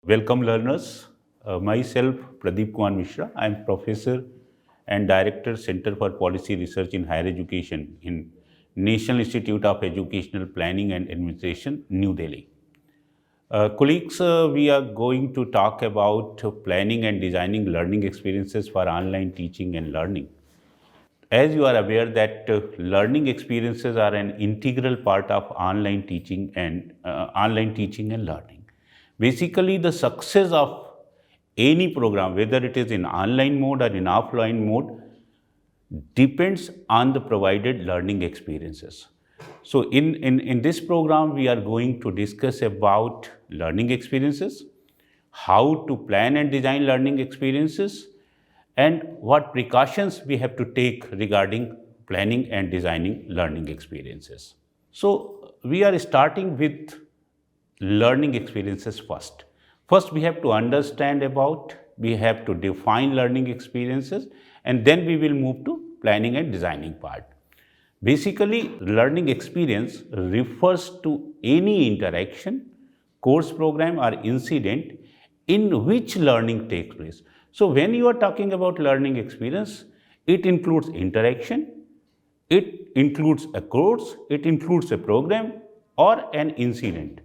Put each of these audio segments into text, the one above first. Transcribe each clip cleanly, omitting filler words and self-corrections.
Welcome learners. Myself Pradeep Kumar Mishra. I am professor and director Center for Policy Research in Higher Education in National Institute of Educational Planning and Administration, New Delhi. Colleagues, we are going to talk about planning and designing learning experiences for online teaching and learning. As you are aware that learning experiences are an integral part of online teaching and learning. Basically, the success of any program, whether it is in online mode or in offline mode, depends on the provided learning experiences. So in this program, we are going to discuss about learning experiences, how to plan and design learning experiences, and what precautions we have to take regarding planning and designing learning experiences. So we are starting with learning experiences first. First, we have to understand about, we have to define learning experiences, and then we will move to planning and designing part. Basically, learning experience refers to any interaction, course program or incident in which learning takes place. So when you are talking about learning experience, it includes interaction, it includes a course, it includes a program or an incident.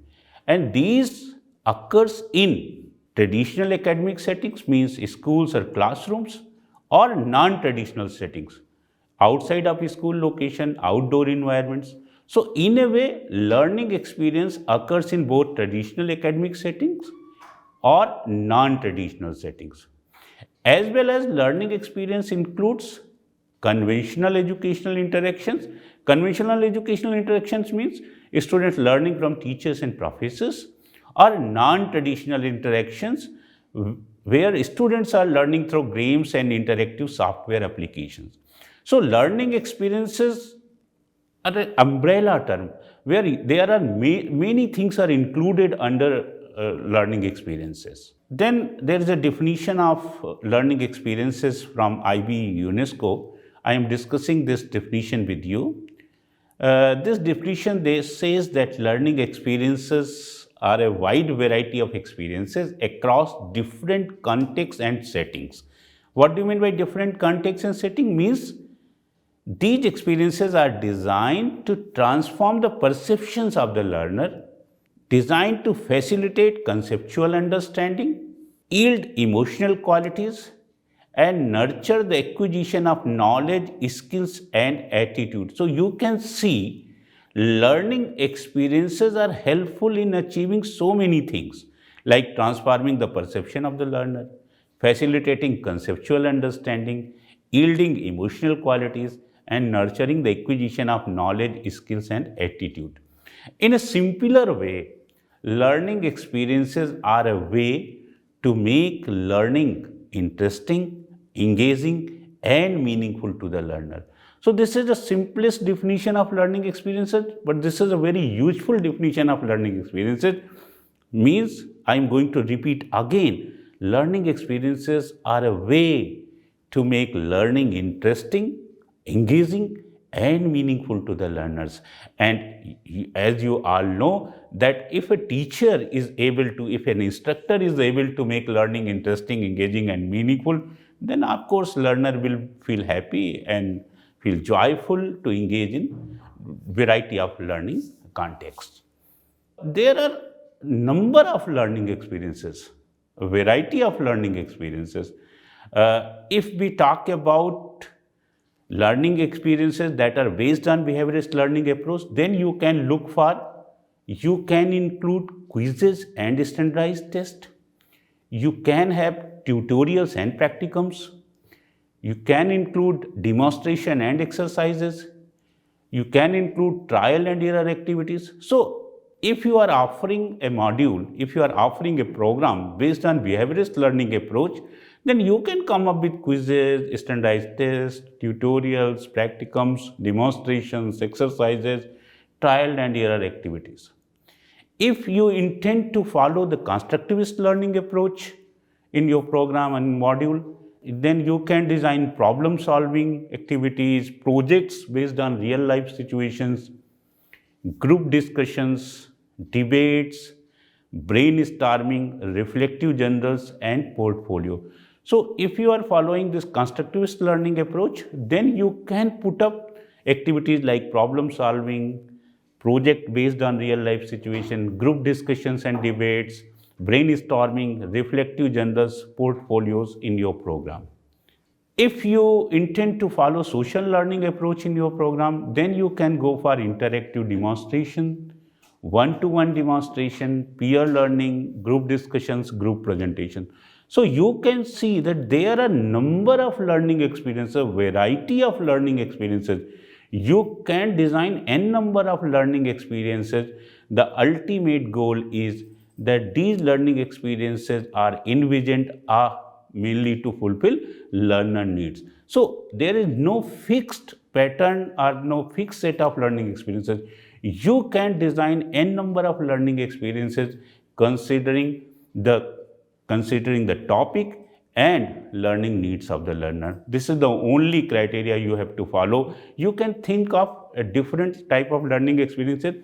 And these occurs in traditional academic settings, means schools or classrooms, or non-traditional settings, outside of school location, outdoor environments. So in a way, learning experience occurs in both traditional academic settings or non-traditional settings. As well as learning experience includes conventional educational interactions. Conventional educational interactions means students learning from teachers and professors, or non-traditional interactions where students are learning through games and interactive software applications. So learning experiences are an umbrella term where there are many things are included under learning experiences. Then there is a definition of learning experiences from IB UNESCO. I am discussing this definition with you. This definition says that learning experiences are a wide variety of experiences across different contexts and settings. What do you mean by different contexts and settings? Means these experiences are designed to transform the perceptions of the learner, designed to facilitate conceptual understanding, yield emotional qualities, and nurture the acquisition of knowledge, skills, and attitude. So you can see learning experiences are helpful in achieving so many things, like transforming the perception of the learner, facilitating conceptual understanding, yielding emotional qualities, and nurturing the acquisition of knowledge, skills, and attitude. In a simpler way, learning experiences are a way to make learning interesting, engaging, and meaningful to the learner. So this is the simplest definition of learning experiences, but this is a very useful definition of learning experiences. Means I am going to repeat again, learning experiences are a way to make learning interesting, engaging, and meaningful to the learners. And as you all know that if a teacher is able to, if an instructor is able to make learning interesting, engaging, and meaningful, then of course learner will feel happy and feel joyful to engage in variety of learning contexts. There are number of learning experiences, a variety of learning experiences. If we talk about learning experiences that are based on behaviorist learning approach, then you can include quizzes and standardized tests. You can have tutorials and practicums. You can include demonstration and exercises. You can include trial and error activities. So if you are offering a module, if you are offering a program based on behaviorist learning approach, then you can come up with quizzes, standardized tests, tutorials, practicums, demonstrations, exercises, trial and error activities. If you intend to follow the constructivist learning approach in your program and module, then you can design problem solving activities, projects based on real life situations, group discussions, debates, brainstorming, reflective journals, and portfolio. So, if you are following this constructivist learning approach, then you can put up activities like problem solving, project based on real life situation, group discussions and debates, brainstorming, reflective journals, portfolios in your program. If you intend to follow social learning approach in your program, then you can go for interactive demonstration, one-to-one demonstration, peer learning, group discussions, group presentation. So you can see that there are a number of learning experiences, a variety of learning experiences. You can design n number of learning experiences. The ultimate goal is that these learning experiences are envisioned mainly to fulfill learner needs. So there is no fixed pattern or no fixed set of learning experiences. You can design n number of learning experiences considering the considering the topic and learning needs of the learner. This is the only criteria you have to follow. You can think of a different type of learning experiences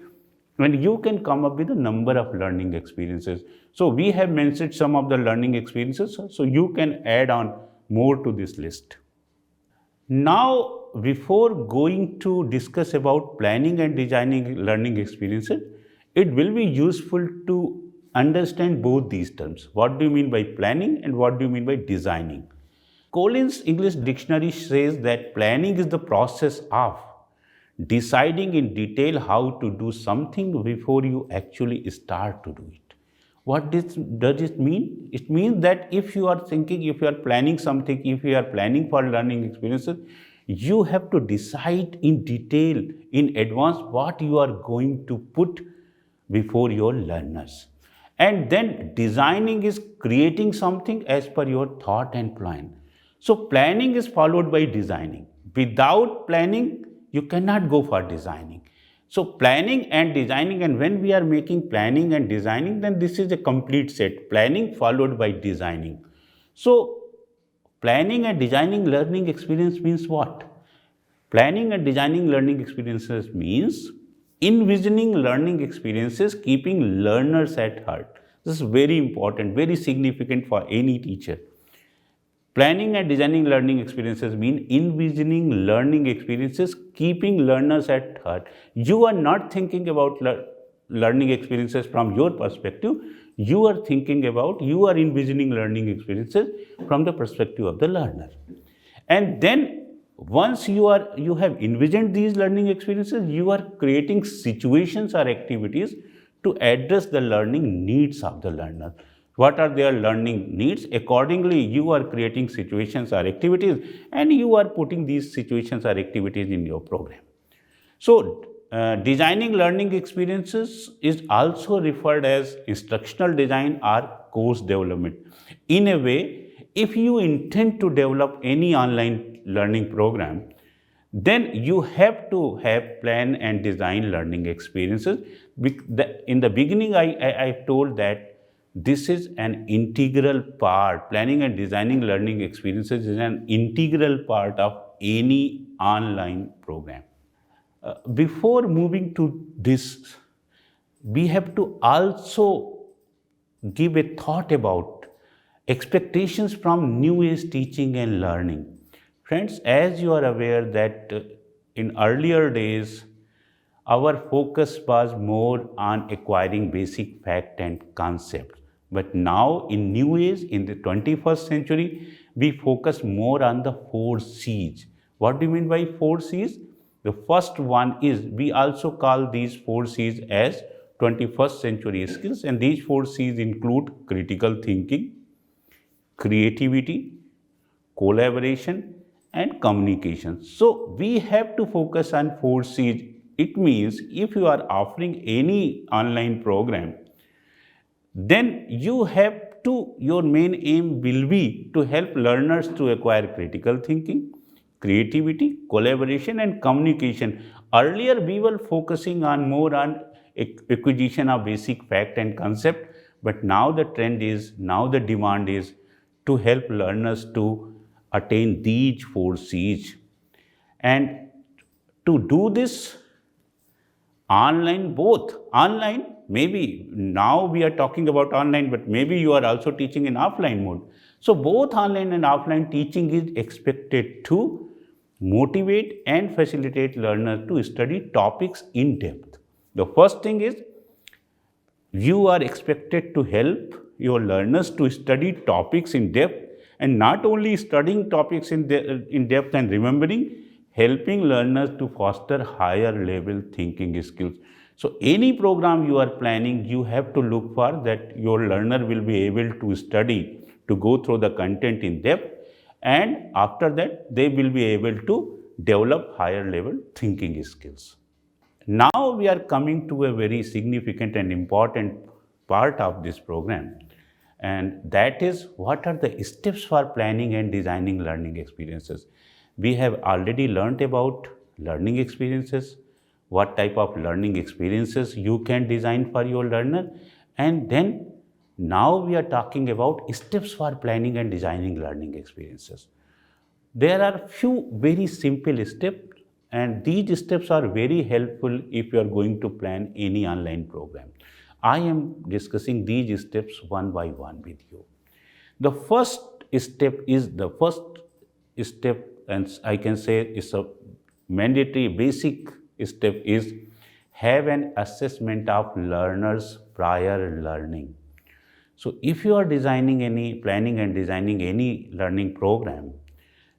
and you can come up with a number of learning experiences. So we have mentioned some of the learning experiences, so you can add on more to this list. Now, before going to discuss about planning and designing learning experiences, it will be useful to understand both these terms. What do you mean by planning and what do you mean by designing? Collins English Dictionary says that planning is the process of deciding in detail how to do something before you actually start to do it. What does it mean? It means that if you are thinking, if you are planning something, if you are planning for learning experiences, you have to decide in detail in advance what you are going to put before your learners. And then designing is creating something as per your thought and plan. So planning is followed by designing. Without planning, you cannot go for designing. So planning and designing, and when we are making planning and designing, then this is a complete set. Planning followed by designing. So planning and designing learning experience means what? Planning and designing learning experiences means envisioning learning experiences, keeping learners at heart. This is very important, very significant for any teacher. Planning and designing learning experiences mean envisioning learning experiences, keeping learners at heart. You are not thinking about learning experiences from your perspective. You are thinking about, you are envisioning learning experiences from the perspective of the learner. And then once you have envisioned these learning experiences, you are creating situations or activities to address the learning needs of the learner. What are their learning needs? Accordingly, you are creating situations or activities and you are putting these situations or activities in your program. So, designing learning experiences is also referred as instructional design or course development. In a way, if you intend to develop any online learning program, then you have to have plan and design learning experiences. In the beginning, I told that this is an integral part. Planning and designing learning experiences is an integral part of any online program. Before moving to this, we have to also give a thought about expectations from new age teaching and learning. Friends, as you are aware that in earlier days, our focus was more on acquiring basic fact and concept. But now in new age, in the 21st century, we focus more on the 4 C's. What do you mean by 4 C's? The first one is, we also call these 4 C's as 21st century skills, and these 4 C's include critical thinking, creativity, collaboration, and communication. So we have to focus on 4 C's. It means if you are offering any online program, then you have to, your main aim will be to help learners to acquire critical thinking, creativity, collaboration, and communication. Earlier, we were focusing on more on acquisition of basic fact and concept, but now the trend is, now the demand is to help learners to attain these 4 C's. And to do this, Online, both. Online, maybe now we are talking about online, but maybe you are also teaching in offline mode. So both online and offline teaching is expected to motivate and facilitate learners to study topics in depth. The first thing is you are expected to help your learners to study topics in depth, and not only studying topics in depth and remembering, helping learners to foster higher level thinking skills. So any program you are planning, you have to look for that your learner will be able to study, to go through the content in depth, and after that they will be able to develop higher level thinking skills. Now we are coming to a very significant and important part of this program, and that is what are the steps for planning and designing learning experiences. We have already learned about learning experiences, what type of learning experiences you can design for your learner, and then now we are talking about steps for planning and designing learning experiences. There are few very simple steps, and these steps are very helpful if you are going to plan any online program. I am discussing these steps one by one with you. The first step, and I can say is a mandatory basic step, is have an assessment of learners' prior learning. So if you are planning and designing any learning program,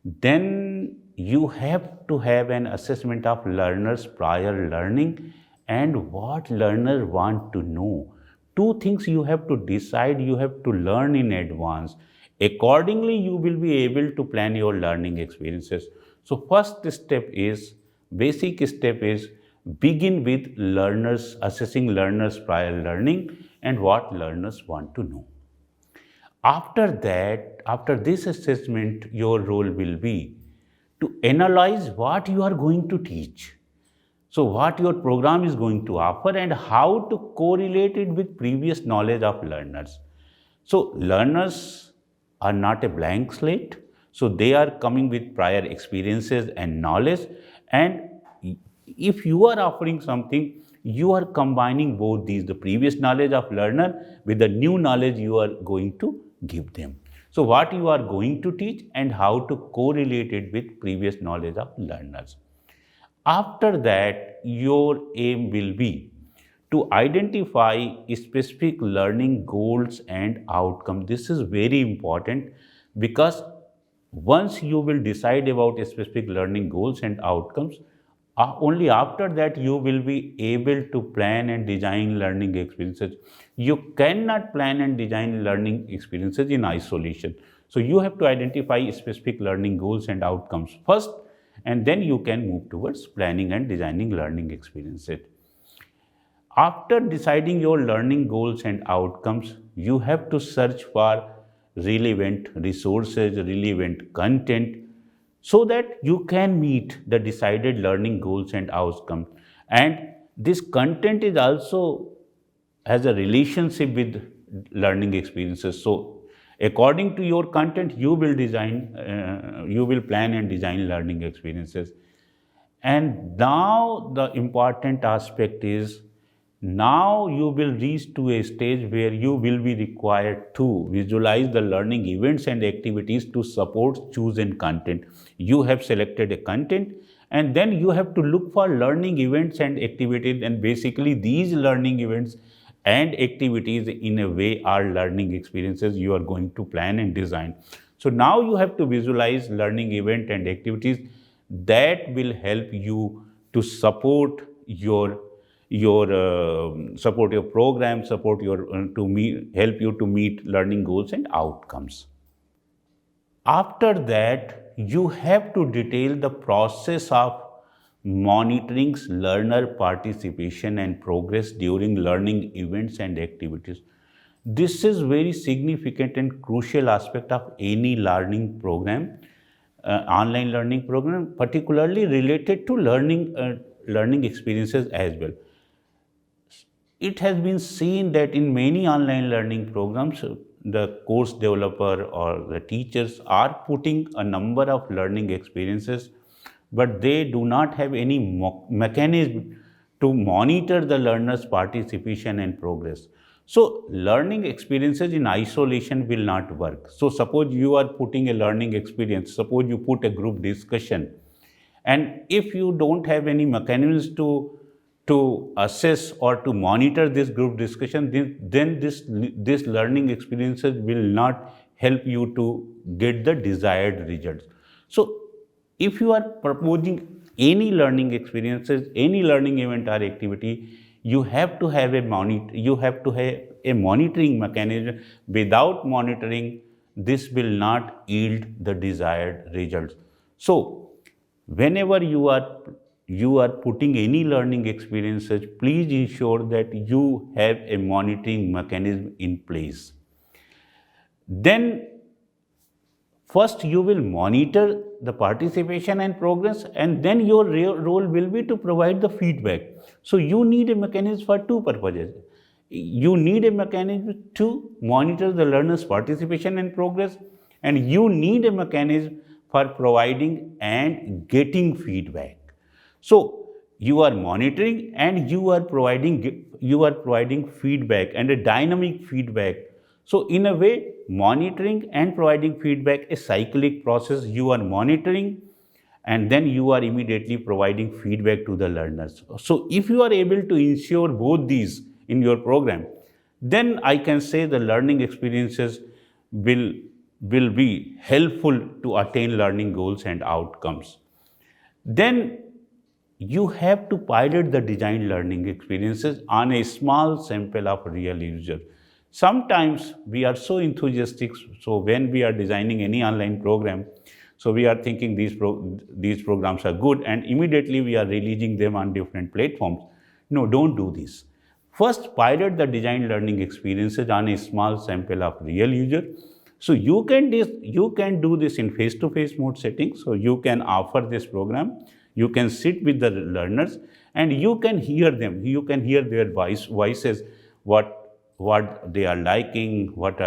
then you have to have an assessment of learners' prior learning and what learner want to know. Two things you have to decide, you have to learn in advance. Accordingly, you will be able to plan your learning experiences. So basic step is begin with assessing learners' prior learning and what learners want to know. After that, after this assessment, your role will be to analyze what you are going to teach. So, what your program is going to offer and how to correlate it with previous knowledge of learners. So, learners are not a blank slate. So, they are coming with prior experiences and knowledge. And if you are offering something, you are combining both these, the previous knowledge of learner with the new knowledge you are going to give them. So what you are going to teach and how to correlate it with previous knowledge of learners. After that, your aim will be to identify specific learning goals and outcomes. This is very important because once you will decide about specific learning goals and outcomes, only after that you will be able to plan and design learning experiences. You cannot plan and design learning experiences in isolation. So you have to identify specific learning goals and outcomes first, and then you can move towards planning and designing learning experiences. After deciding your learning goals and outcomes, you have to search for relevant resources, relevant content, so that you can meet the decided learning goals and outcomes. And this content is also has a relationship with learning experiences. So according to your content, you will plan and design learning experiences. And now the important aspect is, now you will reach to a stage where you will be required to visualize the learning events and activities to support chosen content. You have selected a content, and then you have to look for learning events and activities, and basically these learning events and activities in a way are learning experiences you are going to plan and design. So now you have to visualize learning event and activities that will help you to support your support your program, support your help you to meet learning goals and outcomes. After that, you have to detail the process of monitoring learner participation and progress during learning events and activities. This is very significant and crucial aspect of any learning program, online learning program, particularly related to learning experiences as well. It has been seen that in many online learning programs, the course developer or the teachers are putting a number of learning experiences, but they do not have any mechanism to monitor the learner's participation and progress. So, learning experiences in isolation will not work. So, suppose you are putting a learning experience, suppose you put a group discussion, and if you don't have any mechanisms to assess or to monitor this group discussion, then this learning experiences will not help you to get the desired results. So, if you are proposing any learning experiences, any learning event or activity, you have to have a monitoring mechanism. Without monitoring, this will not yield the desired results. So, whenever you are putting any learning experiences, please ensure that you have a monitoring mechanism in place. Then first you will monitor the participation and progress, and then your role will be to provide the feedback. So you need a mechanism for two purposes. You need a mechanism to monitor the learner's participation and progress, and you need a mechanism for providing and getting feedback. So you are monitoring and you are providing feedback and a dynamic feedback. So in a way, monitoring and providing feedback is cyclic process. You are monitoring and then you are immediately providing feedback to the learners. So if you are able to ensure both these in your program, then I can say the learning experiences will will be helpful to attain learning goals and outcomes. Then you have to pilot the design learning experiences on a small sample of real users. Sometimes we are so enthusiastic, so when we are designing any online program, so we are thinking these programs are good and immediately we are releasing them on different platforms. No, don't do this. First, pilot the design learning experiences on a small sample of real user. So you can do this in face-to-face mode settings. So you can offer this program. You can sit with the learners and you can hear them. You can hear their voices, what they are liking, what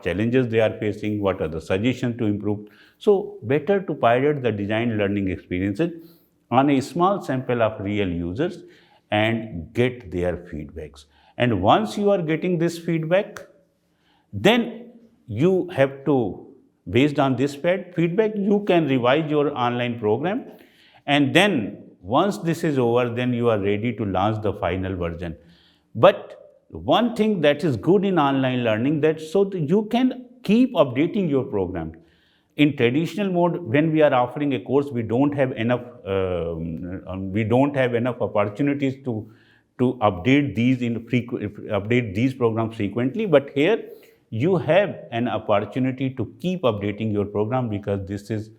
challenges they are facing, what are the suggestions to improve. So better to pilot the design learning experiences on a small sample of real users and get their feedbacks. And once you are getting this feedback, then you have to, based on this feedback, you can revise your online program. And then once this is over, then you are ready to launch the final version. But one thing that is good in online learning, that so that you can keep updating your program. In traditional mode, when we are offering a course, we don't have enough opportunities to update these programs frequently. But here you have an opportunity to keep updating your program because this is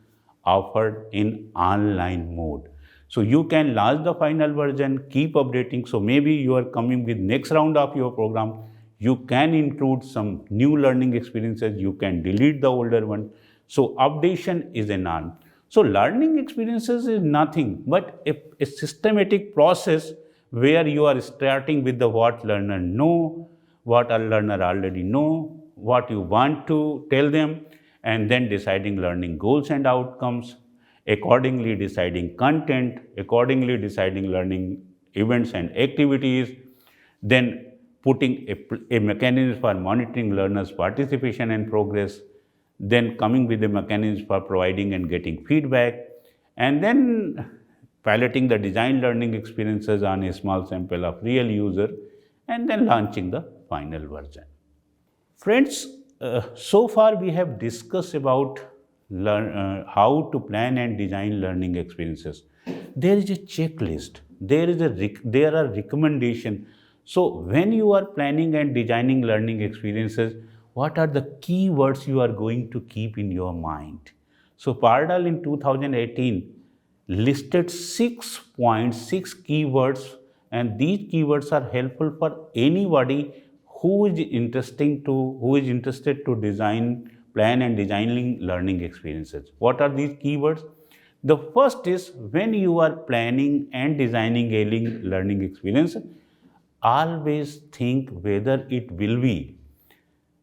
offered in online mode. So you can launch the final version, keep updating. So maybe you are coming with next round of your program, you can include some new learning experiences, you can delete the older one. So updation is a norm. So learning experiences is nothing but a systematic process where you are starting with the what learner know, what a learner already know, what you want to tell them, and then deciding learning goals and outcomes, accordingly deciding content, accordingly deciding learning events and activities, then putting a mechanism for monitoring learners' participation and progress, then coming with a mechanism for providing and getting feedback, and then piloting the design learning experiences on a small sample of real user, and then launching the final version. Friends, so far we have discussed about how to plan and design learning experiences. There is a checklist. There are recommendations. So when you are planning and designing learning experiences, what are the keywords you are going to keep in your mind? So Pardal in 2018 listed 6.6 keywords, and these keywords are helpful for anybody who is interested to design, plan and designing learning experiences. What are these keywords? The first is, when you are planning and designing a learning experience, always think whether it will be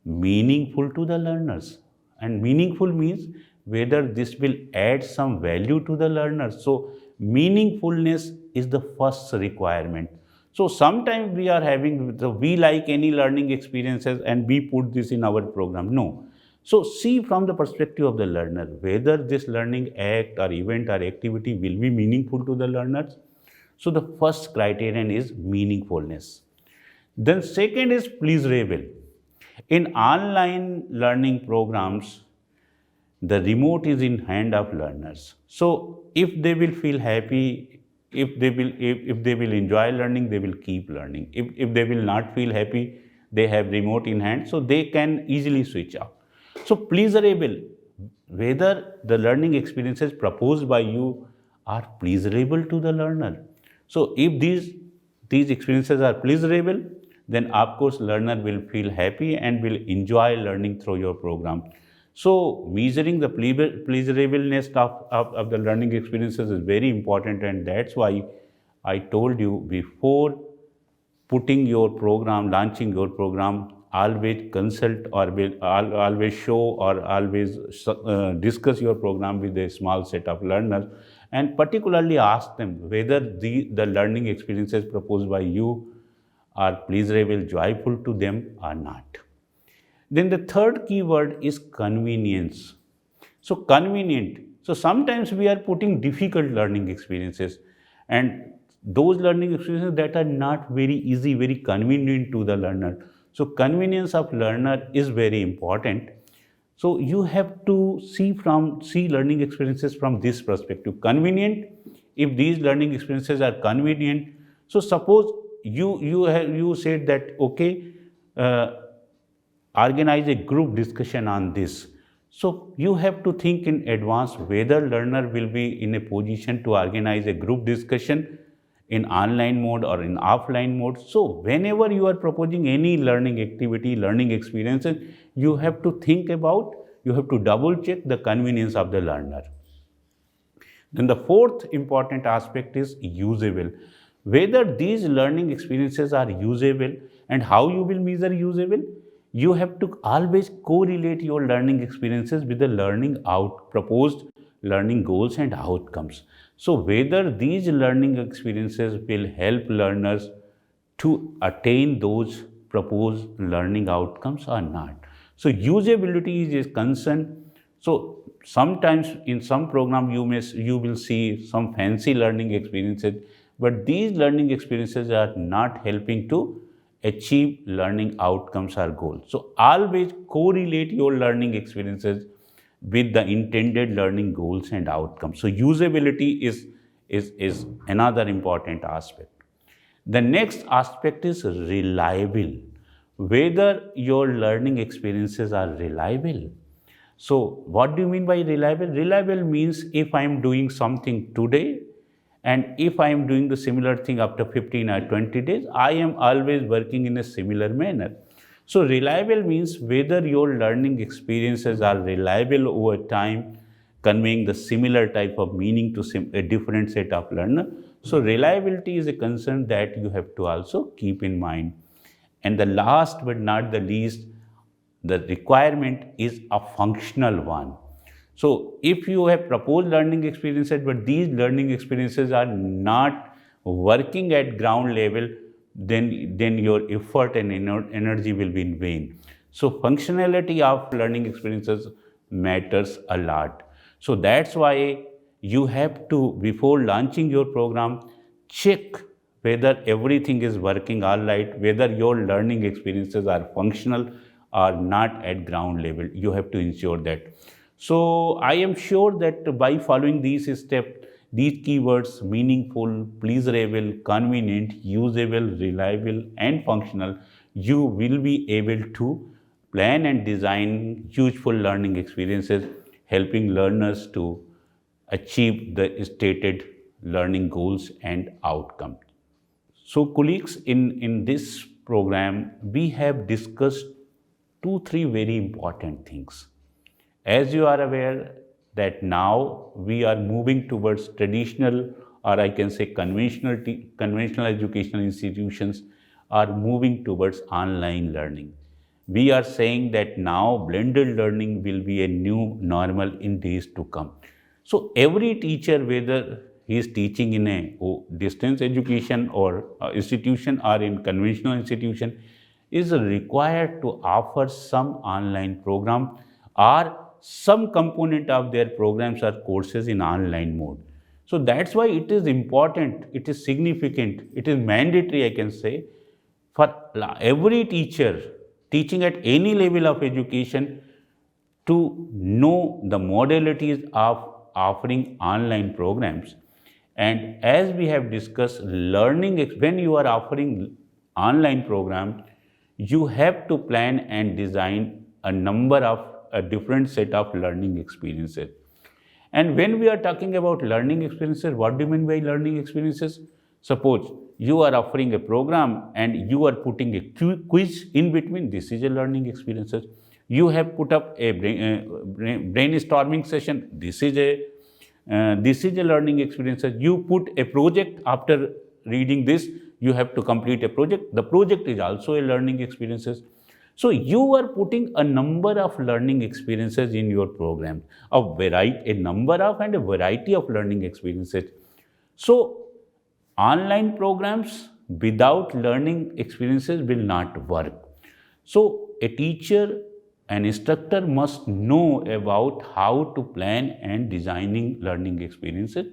meaningful to the learners. And meaningful means whether this will add some value to the learner. So meaningfulness is the first requirement. So sometimes we are having we like any learning experiences and we put this in our program. No. So see from the perspective of the learner whether this learning act or event or activity will be meaningful to the learners. So the first criterion is meaningfulness. Then second is pleasurable. In online learning programs, the remote is in hand of learners. So if they will feel happy, if they will enjoy learning, they will keep learning. If they will not feel happy, they have remote in hand, so they can easily switch off. So pleasurable, whether the learning experiences proposed by you are pleasurable to the learner. So if these experiences are pleasurable, then of course learner will feel happy and will enjoy learning through your program. So measuring the pleasurableness of the learning experiences is very important, and that's why I told you before putting your program, launching your program, always consult or always show or always discuss your program with a small set of learners, and particularly ask them whether the learning experiences proposed by you are pleasurable, joyful to them or not. Then the third keyword is convenience. So convenient. So sometimes we are putting difficult learning experiences, and those learning experiences that are not very easy, very convenient to the learner. So convenience of learner is very important. So you have to see learning experiences from this perspective. Convenient. If these learning experiences are convenient, so suppose you said that okay. Organize a group discussion on this. So you have to think in advance whether learner will be in a position to organize a group discussion in online mode or in offline mode. So whenever you are proposing any learning activity, learning experiences, you have to think about, you have to double check the convenience of the learner. Then the fourth important aspect is usable. Whether these learning experiences are usable, and how you will measure usable, you have to always correlate your learning experiences with the proposed learning goals and outcomes. So whether these learning experiences will help learners to attain those proposed learning outcomes or not. So usability is a concern. So sometimes in some program you will see some fancy learning experiences, but these learning experiences are not helping to achieve learning outcomes or goals. So always correlate your learning experiences with the intended learning goals and outcomes. So usability is another important aspect. The next aspect is reliable. Whether your learning experiences are reliable. So what do you mean by reliable? Reliable means if I am doing something today, and if I am doing the similar thing after 15 or 20 days, I am always working in a similar manner. So reliable means whether your learning experiences are reliable over time, conveying the similar type of meaning to a different set of learner. So reliability is a concern that you have to also keep in mind. And the last but not the least, the requirement is a functional one. So if you have proposed learning experiences, but these learning experiences are not working at ground level, then your effort and energy will be in vain. So functionality of learning experiences matters a lot. So that's why you have to, before launching your program, check whether everything is working all right, whether your learning experiences are functional or not at ground level. You have to ensure that. So I am sure that by following these steps, these keywords, meaningful, pleasurable, convenient, usable, reliable, and functional, you will be able to plan and design useful learning experiences, helping learners to achieve the stated learning goals and outcomes. So colleagues, in this program, we have discussed 2-3 very important things. As you are aware that now we are moving towards traditional, or I can say conventional educational institutions are moving towards online learning. we are saying that now blended learning will be a new normal in days to come. So every teacher, whether he is teaching in a distance education or institution or in conventional institution, is required to offer some online program or some component of their programs or courses in online mode. So that's why it is important, it is significant, it is mandatory, I can say, for every teacher teaching at any level of education to know the modalities of offering online programs. And as we have discussed, when you are offering online program, you have to plan and design a number of a different set of learning experiences. And when we are talking about learning experiences, what do you mean by learning experiences? Suppose you are offering a program and you are putting a quiz in between. This is a learning experiences. You have put up a brainstorming session. This is a learning experience. You put a project after reading this. You have to complete a project. The project is also a learning experiences. So you are putting a number of learning experiences in your program, a number of and a variety of learning experiences. So online programs without learning experiences will not work. So a teacher, an instructor must know about how to plan and designing learning experiences.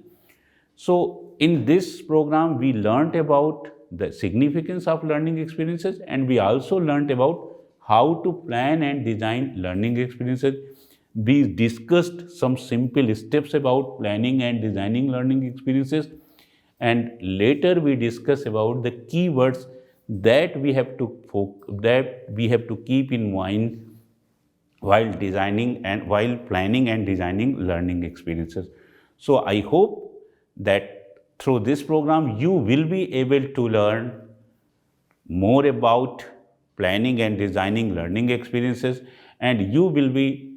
So in this program, we learnt about the significance of learning experiences, and we also learnt about how to plan and design learning experiences. We discussed some simple steps about planning and designing learning experiences, and later we discuss about the keywords that we have to keep in mind while planning and designing learning experiences. So I hope that through this program you will be able to learn more about planning and designing learning experiences, and you will be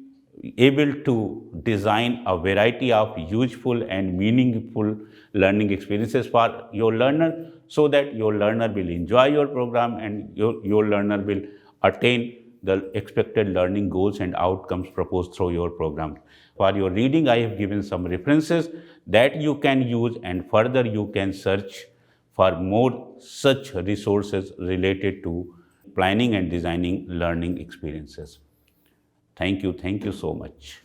able to design a variety of useful and meaningful learning experiences for your learner, so that your learner will enjoy your program and your learner will attain the expected learning goals and outcomes proposed through your program. For your reading, I have given some references that you can use, and further you can search for more such resources related to planning and designing learning experiences. Thank you so much.